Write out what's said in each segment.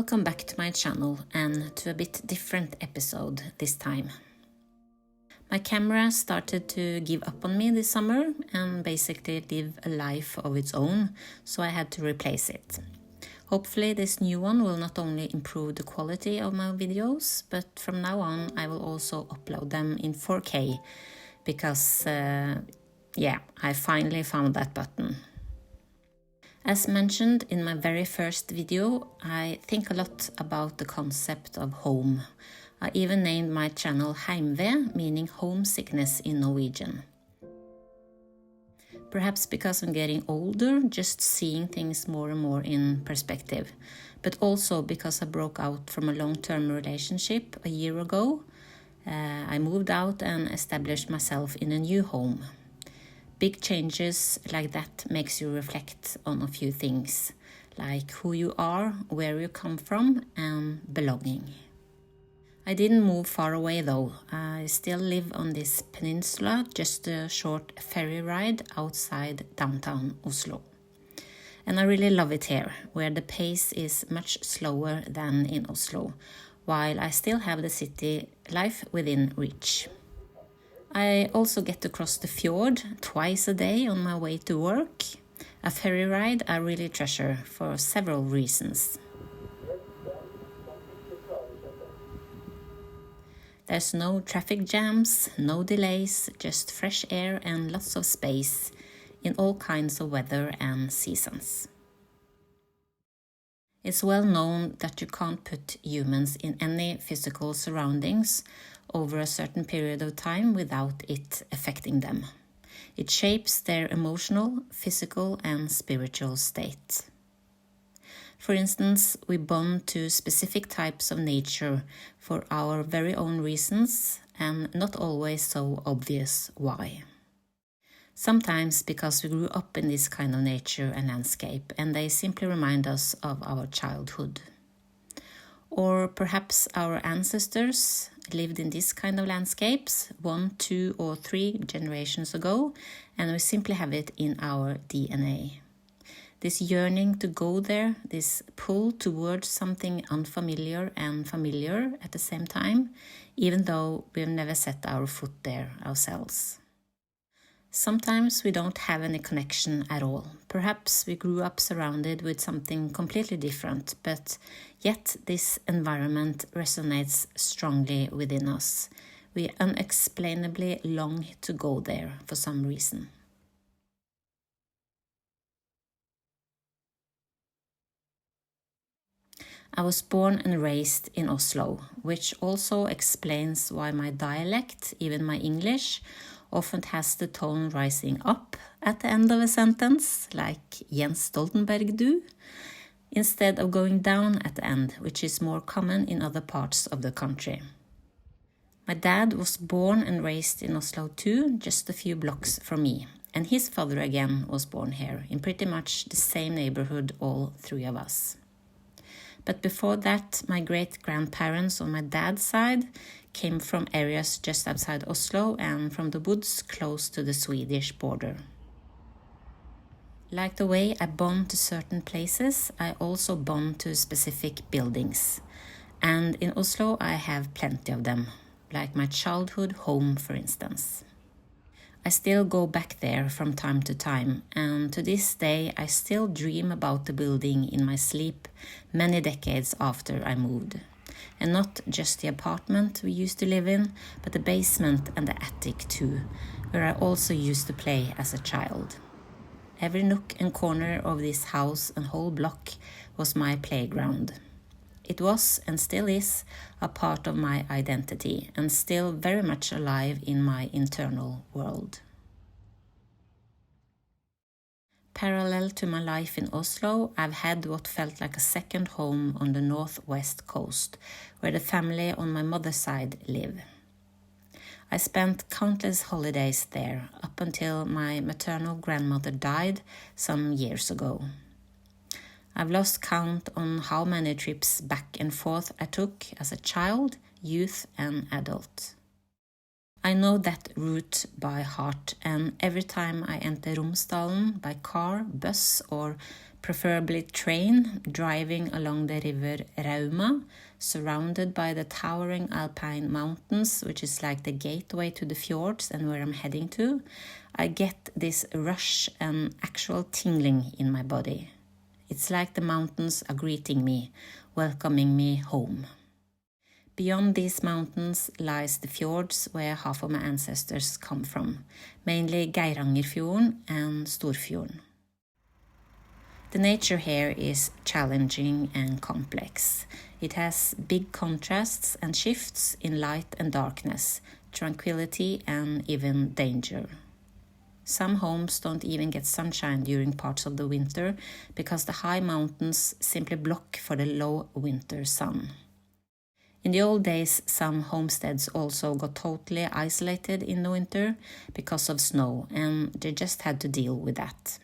Welcome back to my channel and to a bit different episode this time. My camera started to give up on me this summer and basically live a life of its own, so I had to replace it. Hopefully this new one will not only improve the quality of my videos, but from now on I will also upload them in 4K because, I finally found that button. As mentioned in my very first video, I think a lot about the concept of home. I even named my channel Heimve, meaning homesickness in Norwegian. Perhaps because I'm getting older, just seeing things more and more in perspective, but also because I broke out from a long-term relationship a year ago. I moved out and established myself in a new home. Big changes like that makes you reflect on a few things, like who you are, where you come from, and belonging. I didn't move far away though. I still live on this peninsula, just a short ferry ride outside downtown Oslo. And I really love it here, where the pace is much slower than in Oslo, while I still have the city life within reach. I also get to cross the fjord twice a day on my way to work. A ferry ride I really treasure for several reasons. There's no traffic jams, no delays, just fresh air and lots of space in all kinds of weather and seasons. It's well known that you can't put humans in any physical surroundings over a certain period of time without it affecting them. It shapes their emotional, physical, and spiritual state. For instance, we bond to specific types of nature for our very own reasons, and not always so obvious why. Sometimes because we grew up in this kind of nature and landscape, and they simply remind us of our childhood. Or perhaps our ancestors lived in this kind of landscapes 1, 2, or 3 generations ago, and we simply have it in our DNA. This yearning to go there, this pull towards something unfamiliar and familiar at the same time, even though we've never set our foot there ourselves. Sometimes we don't have any connection at all. Perhaps we grew up surrounded with something completely different, but yet this environment resonates strongly within us. We unexplainably long to go there for some reason. I was born and raised in Oslo, which also explains why my dialect, even my English, often has the tone rising up at the end of a sentence, like Jens Stoltenberg do, instead of going down at the end, which is more common in other parts of the country. My dad was born and raised in Oslo too, just a few blocks from me, and his father again was born here, in pretty much the same neighborhood, all 3 of us. But before that, my great-grandparents on my dad's side came from areas just outside Oslo and from the woods close to the Swedish border. Like the way I bond to certain places, I also bond to specific buildings. And in Oslo I have plenty of them, like my childhood home, for instance. I still go back there from time to time, and to this day I still dream about the building in my sleep many decades after I moved. And not just the apartment we used to live in, but the basement and the attic too, where I also used to play as a child. Every nook and corner of this house and whole block was my playground. It was, and still is, a part of my identity, and still very much alive in my internal world. Parallel to my life in Oslo, I've had what felt like a second home on the northwest coast, where the family on my mother's side live. I spent countless holidays there, up until my maternal grandmother died some years ago. I've lost count on how many trips back and forth I took as a child, youth, and adult. I know that route by heart, and every time I enter Romsdalen by car, bus, or preferably train, driving along the river Rauma, surrounded by the towering alpine mountains, which is like the gateway to the fjords and where I'm heading to. I get this rush and actual tingling in my body. It's like the mountains are greeting me, welcoming me home. Beyond these mountains lies the fjords where half of my ancestors come from, mainly Geirangerfjorden and Storfjorden. The nature here is challenging and complex. It has big contrasts and shifts in light and darkness, tranquility and even danger. Some homes don't even get sunshine during parts of the winter because the high mountains simply block for the low winter sun. In the old days, some homesteads also got totally isolated in the winter because of snow, and they just had to deal with that.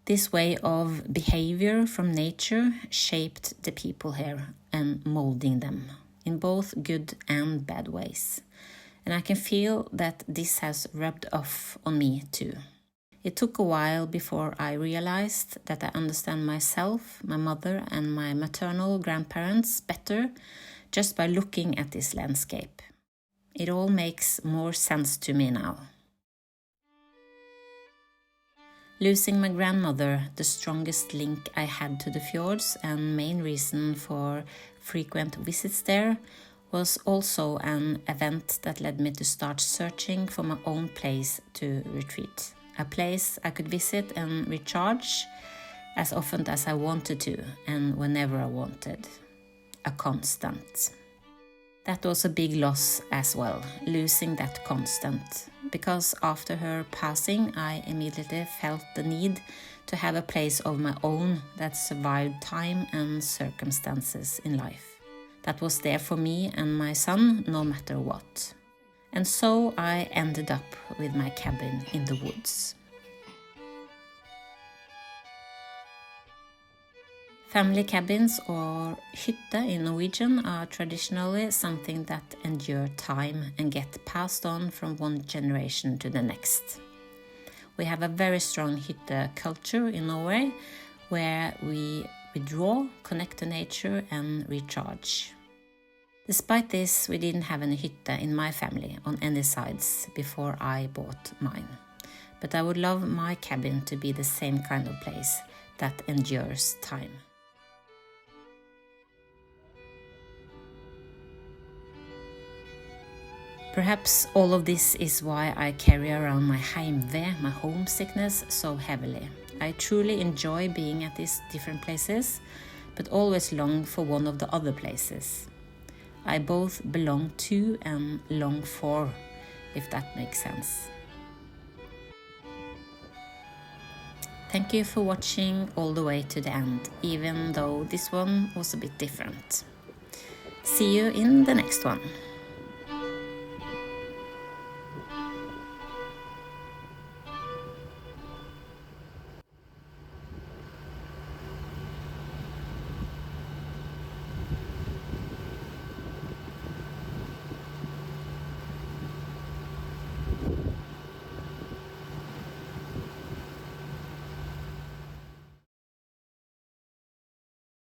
This way of behavior from nature shaped the people here and molding them in both good and bad ways. And I can feel that this has rubbed off on me too. It took a while before I realized that I understand myself, my mother and my maternal grandparents better just by looking at this landscape. It all makes more sense to me now. Losing my grandmother, the strongest link I had to the fjords and main reason for frequent visits there, was also an event that led me to start searching for my own place to retreat. A place I could visit and recharge as often as I wanted to and whenever I wanted. A constant. That was a big loss as well, losing that constant. Because after her passing, I immediately felt the need to have a place of my own that survived time and circumstances in life. That was there for me and my son, no matter what. And so I ended up with my cabin in the woods. Family cabins, or hytte in Norwegian, are traditionally something that endure time and get passed on from one generation to the next. We have a very strong hytte culture in Norway, where we withdraw, connect to nature and recharge. Despite this, we didn't have any hytte in my family on any sides before I bought mine. But I would love my cabin to be the same kind of place that endures time. Perhaps all of this is why I carry around my Heimve, my homesickness, so heavily. I truly enjoy being at these different places, but always long for one of the other places. I both belong to and long for, if that makes sense. Thank you for watching all the way to the end, even though this one was a bit different. See you in the next one.